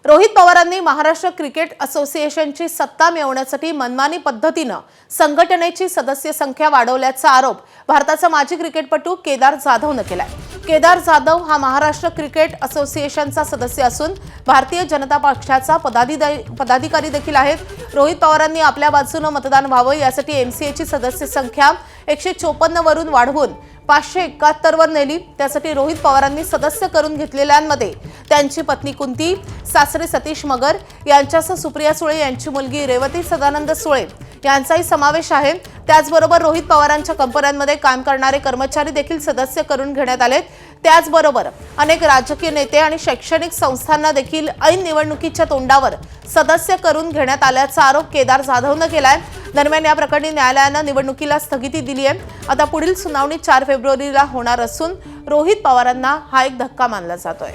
रोहित पवारांनी महाराष्ट्र क्रिकेट असोसिएशनची सत्ता मिळवण्यासाठी मनमानी पद्धतीने संघटनेची सदस्य संख्या वाढवल्याचा आरोप भारताचा माजी क्रिकेटपटू केदार जाधवने केलाय। केदार जाधव हा महाराष्ट्र क्रिकेट असोसिएशनचा सदस्य असून भारतीय जनता पक्षाचा पदाधिकारी देखील आहेत। रोहित पवारांनी आपल्या बाजूने मतदान व्हावे यासाठी एमसीएची सदस्य संख्या 154 वरून वाढवून 571 वर नेली। त्यासाठी रोहित पवारांनी सदस्य करून घेतलेल्यांमध्ये त्यांची पत्नी कुंती, सासरे सतीश मगर यांच्यासह सुप्रिया सुळे यांची मुलगी रेवती सदानंद सुळे यांचाही समावेश आहे। त्याचबरोबर रोहित पवारांच्या कंपन्यांमध्ये काम करणारे कर्मचारी देखील सदस्य करून घेण्यात आले। त्याचबरोबर अनेक राजकीय नेते आणि शैक्षणिक संस्थांना देखील ऐन निवडणुकीच्या तोंडावर सदस्य करून घेण्यात आल्याचा आरोप केदार जाधवने केलाय। दरम्यान या प्रकरणी न्यायालयाने निवडणुकीला स्थगिती दिली आहे। आता पुढील सुनावणी 4 फेब्रुवारीला होणार असून रोहित पवारांना हा एक धक्का मानला जातोय।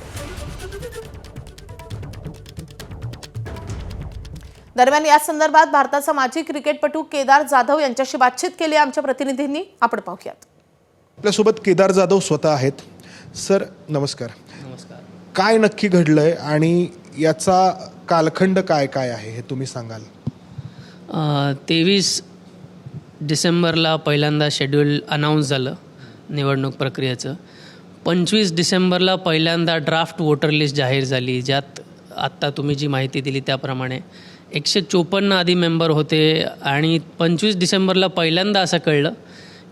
दरम्यान या संदर्भात भारताचा माजी क्रिकेटपटू केदार जाधव यांच्याशी बातचीत केली आमच्या प्रतिनिधींनी, आपण पाहूयात। आपल्यासोबत केदार जाधव स्वतः आहेत। सर नमस्कार। नमस्कार। काय नक्की घडलंय आणि याचा कालखंड काय काय आहे हे तुम्ही सांगाल? 23 डिसेंबरला पहिल्यांदा शेड्यूल अनाऊन्स झालं निवडणूक प्रक्रियेचं। 25 डिसेंबरला पहिल्यांदा ड्राफ्ट वोटर लिस्ट जाहीर झाली, ज्यात आत्ता तुम्ही जी माहिती दिली त्याप्रमाणे 154 आधी मेंबर होते आणि 25 डिसेंबरला पहिल्यांदा असं कळलं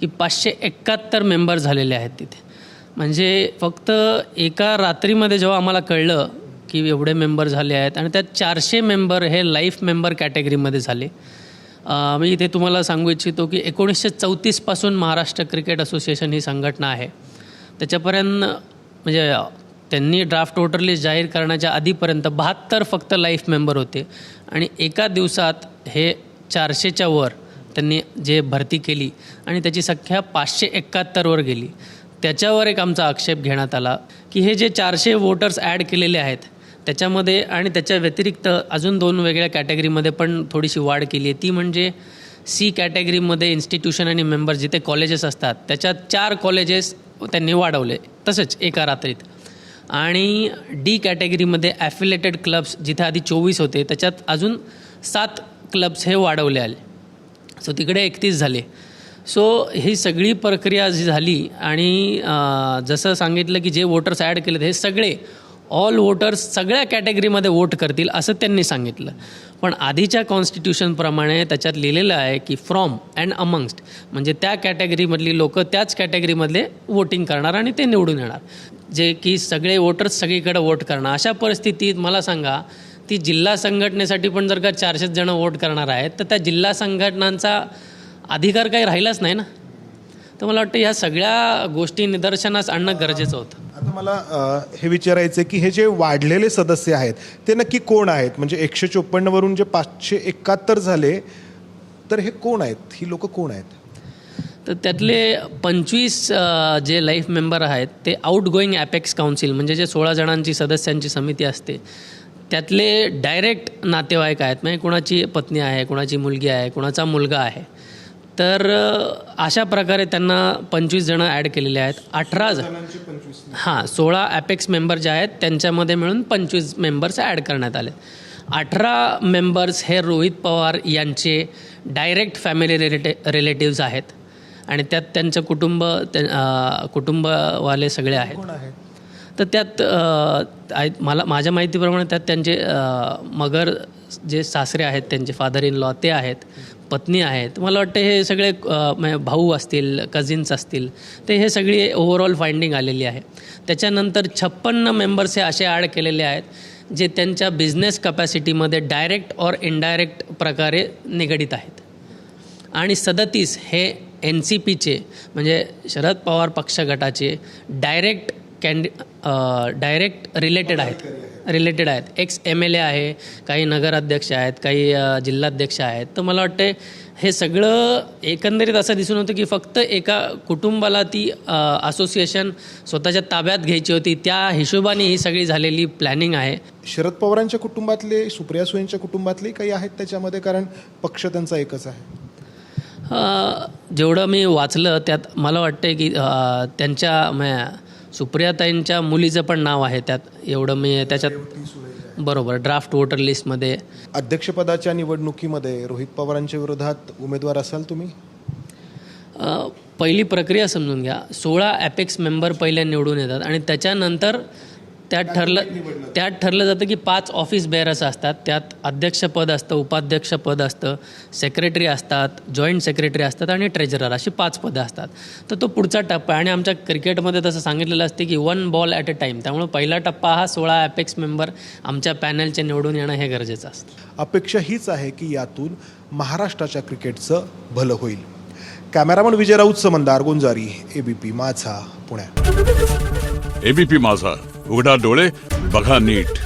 की 571 मेंबर झालेले आहेत तिथे। म्हणजे फक्त एका रात्रीमध्ये जेव्हा आम्हाला कळलं की एवढे मेंबर झाले आहेत आणि त्यात 400 मेंबर हे लाईफ मेंबर कॅटेगरीमध्ये झाले। मी इथे तुम्हाला सांगू इच्छितो की 1934 पासून महाराष्ट्र क्रिकेट असोसिएशन ही संघटना आहे। त्याच्यापर्यंत म्हणजे त्यांनी ड्राफ्ट वोटर लिस्ट जाहीर करण्याच्या आधीपर्यंत 72 फक्त लाईफ मेंबर होते आणि एका दिवसात हे 400च्या वर त्यांनी जे भरती केली आणि त्याची संख्या 571 वर गेली। त्याच्यावर एक आमचा आक्षेप घेण्यात आला की हे जे 400 वोटर्स ॲड केलेले आहेत त्याच्यामध्ये आणि त्याच्या व्यतिरिक्त अजून 2 वेगळ्या कॅटेगरीमध्ये पण थोडीशी वाढ केली आहे। ती म्हणजे सी कॅटेगरीमध्ये इन्स्टिट्यूशन आणि मेंबर जिथे कॉलेजेस असतात त्याच्यात 4 कॉलेजेस त्यांनी वाढवले तसंच एका रात्रीत, आणि डी कॅटेगरीमध्ये ॲफिलेटेड क्लब्स जिथे आधी 24 होते त्याच्यात अजून 7 क्लब्स हे वाढवले आले। सो तिकडे 31 झाले। सो ही सगळी प्रक्रिया जी झाली आणि जसं सांगितलं की जे वोटर्स ॲड केलेत हे सगळे ऑल वोटर्स सगळ्या कॅटेगरीमध्ये वोट करतील असं त्यांनी सांगितलं। पण आधीच्या कॉन्स्टिट्यूशनप्रमाणे त्याच्यात लिहिलेलं आहे की फ्रॉम अँड अमंगस्ट, म्हणजे त्या कॅटेगरीमधली लोकं त्याच कॅटेगरीमधले वोटिंग करणार आणि ते निवडून येणार, जे की सगळे वोटर्स सगळीकडे वोट करणार। अशा परिस्थितीत मला सांगा ती जिल्हा संघटनेसाठी पण जर का 400 जण वोट करणार आहेत तर त्या जिल्हा संघटनांचा अधिकार काही राहिलाच नाही ना। तर मला वाटतं ह्या सगळ्या गोष्टी निदर्शनास आणणं गरजेचं होतं। आता मला हे विचारायचं आहे की हे जे वाढलेले सदस्य आहेत ते नक्की कोण आहेत? म्हणजे 154 वरून जे 571 झाले तर हे कोण आहेत? ही लोक कोण आहेत? तर त्यातले 25 जे लाईफ मेंबर आहेत ते आउट गोईंग ॲपेक्स काउन्सिल, म्हणजे जे 16 जणांची सदस्यांची समिती असते त्यातले डायरेक्ट नातेवाईक आहेत। म्हणजे कुणाची पत्नी आहे, कुणाची मुलगी आहे, कुणाचा मुलगा आहे। तर अशा प्रकारे त्यांना 25 जणं ॲड केलेले आहेत। 18 16 ॲपेक्स मेंबर जे आहेत त्यांच्यामध्ये मिळून 25 मेंबर्स ॲड करण्यात आले। 18 मेंबर्स हे रोहित पवार यांचे डायरेक्ट फॅमिली रिलेटिव्स आहेत आणि त्यात त्यांचं कुटुंबवाले सगळे आहेत। तर त्यात माझ्या माहितीप्रमाणे त्यात त्यांचे मगर जे सासरे आहेत त्यांचे फादर इन लॉ ते आहेत, पत्नी आहेत। मला वाटतं हे सगळे भाऊ असतील, कझिन्स असतील, ते हे सगळी ओव्हरऑल फाइंडिंग आलेली आहे। त्याच्यानंतर 56 मेंबर्स हे असे ॲड केलेले आहेत जे त्यांच्या बिझनेस कपॅसिटीमध्ये डायरेक्ट और इनडायरेक्ट प्रकारे निगडीत आहेत आणि 37 हे NCPचे म्हणजे शरद पवार पक्ष गटाचे डायरेक्ट रिलेटेड आहेत। एक्स MLA आहे, काही नगराध्यक्ष आहेत, काही जिल्हाध्यक्ष आहेत। तर मला वाटतं हे सगळं एकंदरीत असं दिसून होतं की फक्त एका कुटुंबाला ती असोसिएशन स्वतःच्या ताब्यात घ्यायची होती, त्या हिशोबाने ही सगळी झालेली प्लॅनिंग आहे। शरद पवारांच्या कुटुंबातले, सुप्रिया सुळेंच्या कुटुंबातले काही आहेत त्याच्यामध्ये? कारण पक्ष त्यांचा एकच आहे। जेवढं मी वाचलं त्यात मला वाटतं की त्यांच्या सुप्रियाताईंच्या मुलीचं पण नाव आहे त्यात, एवढं मी त्याच्यात बरोबर, ड्राफ्ट वोटर लिस्टमध्ये अध्यक्षपदाच्या निवडणुकीमध्ये रोहित पवारांच्या विरोधात उमेदवार असाल तुम्ही? पहिली प्रक्रिया समजून घ्या. 16 ॲपेक्स मेंबर पहिले निवडून येतात आणि त्याच्यानंतर त्यात ठरलं जातं की 5 ऑफिस बेअरर्स असतात. त्यात अध्यक्षपद असतं, उपाध्यक्षपद असतं, सेक्रेटरी असतात, जॉईंट सेक्रेटरी असतात आणि ट्रेजरर, अशी 5 पदं असतात. तर तो पुढचा टप्पा आहे आणि आमच्या क्रिकेटमध्ये तसं सांगितलेलं असते की 1 बॉल ॲट अ टाईम. त्यामुळे पहिला टप्पा हा 16 ॲपेक्स मेंबर आमच्या पॅनलचे निवडून येणं हे गरजेचं असतं. अपेक्षा हीच आहे की यातून महाराष्ट्राच्या क्रिकेटचं भलं होईल. कॅमेरामन विजय राऊत, मंदार गोंजारी, ABP माझा, पुणे. ABP माझा, उघडा डोळे बघा नीट.